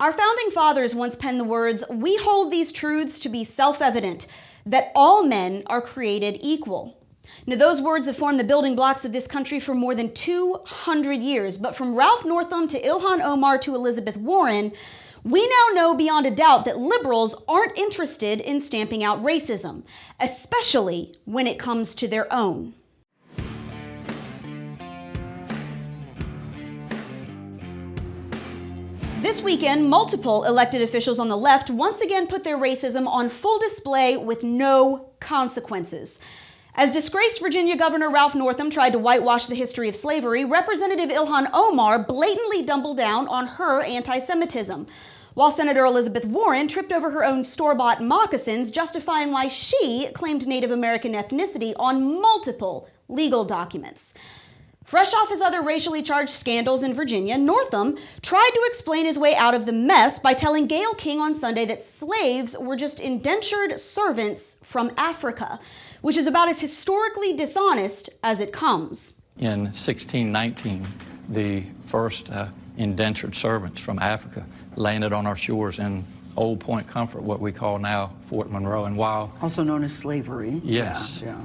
Our founding fathers once penned the words, "We hold these truths to be self-evident, that all men are created equal." Now, those words have formed the building blocks of this country for more than 200 years, but from Ralph Northam to Ilhan Omar to Elizabeth Warren, we now know beyond a doubt that liberals aren't interested in stamping out racism, especially when it comes to their own. This weekend, multiple elected officials on the left once again put their racism on full display with no consequences. As disgraced Virginia Governor Ralph Northam tried to whitewash the history of slavery, Representative Ilhan Omar blatantly doubled down on her anti-Semitism, while Senator Elizabeth Warren tripped over her own store-bought moccasins, justifying why she claimed Native American ethnicity on multiple legal documents. Fresh off his other racially charged scandals in Virginia, Northam tried to explain his way out of the mess by telling Gayle King on Sunday that slaves were just indentured servants from Africa, which is about as historically dishonest as it comes. In 1619, the first indentured servants from Africa landed on our shores in Old Point Comfort, what we call now Fort Monroe. And while also known as slavery. Yes. Yeah.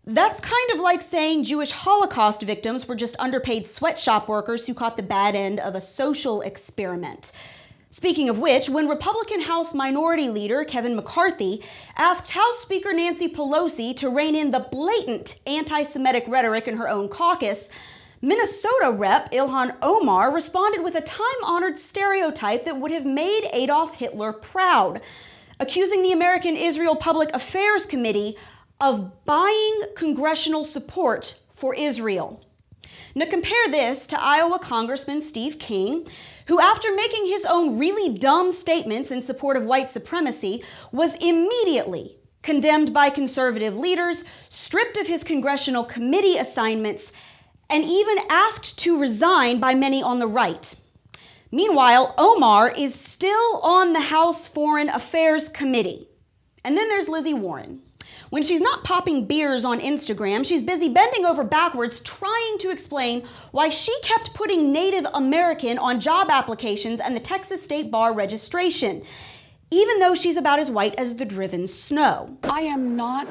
That's kind of like saying Jewish Holocaust victims were just underpaid sweatshop workers who caught the bad end of a social experiment. Speaking of which, when Republican House Minority Leader Kevin McCarthy asked House Speaker Nancy Pelosi to rein in the blatant anti-Semitic rhetoric in her own caucus, Minnesota Rep. Ilhan Omar responded with a time-honored stereotype that would have made Adolf Hitler proud, accusing the American Israel Public Affairs Committee of buying congressional support for Israel. Now compare this to Iowa Congressman Steve King, who after making his own really dumb statements in support of white supremacy, was immediately condemned by conservative leaders, stripped of his congressional committee assignments, and even asked to resign by many on the right. Meanwhile, Omar is still on the House Foreign Affairs Committee. And then there's Lizzie Warren. When she's not popping beers on Instagram, she's busy bending over backwards trying to explain why she kept putting Native American on job applications and the Texas State Bar registration, even though she's about as white as the driven snow. I am not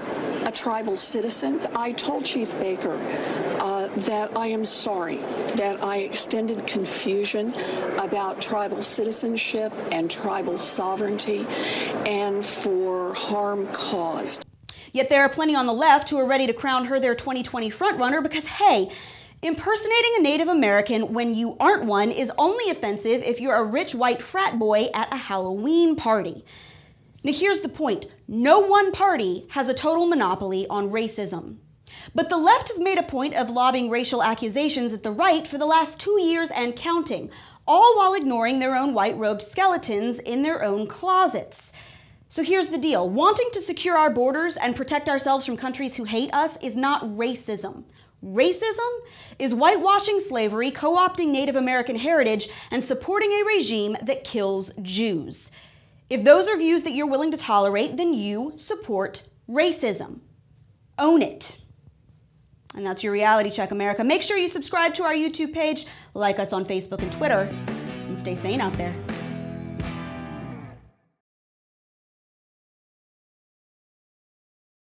a tribal citizen. I told Chief Baker that I am sorry that I extended confusion about tribal citizenship and tribal sovereignty and for harm caused. Yet there are plenty on the left who are ready to crown her their 2020 frontrunner because, hey, impersonating a Native American when you aren't one is only offensive if you're a rich white frat boy at a Halloween party. Now here's the point. No one party has a total monopoly on racism. But the left has made a point of lobbing racial accusations at the right for the last 2 years and counting, all while ignoring their own white-robed skeletons in their own closets. So here's the deal. Wanting to secure our borders and protect ourselves from countries who hate us is not racism. Racism is whitewashing slavery, co-opting Native American heritage, and supporting a regime that kills Jews. If those are views that you're willing to tolerate, then you support racism. Own it. And that's your Reality Check, America. Make sure you subscribe to our YouTube page, like us on Facebook and Twitter, and stay sane out there.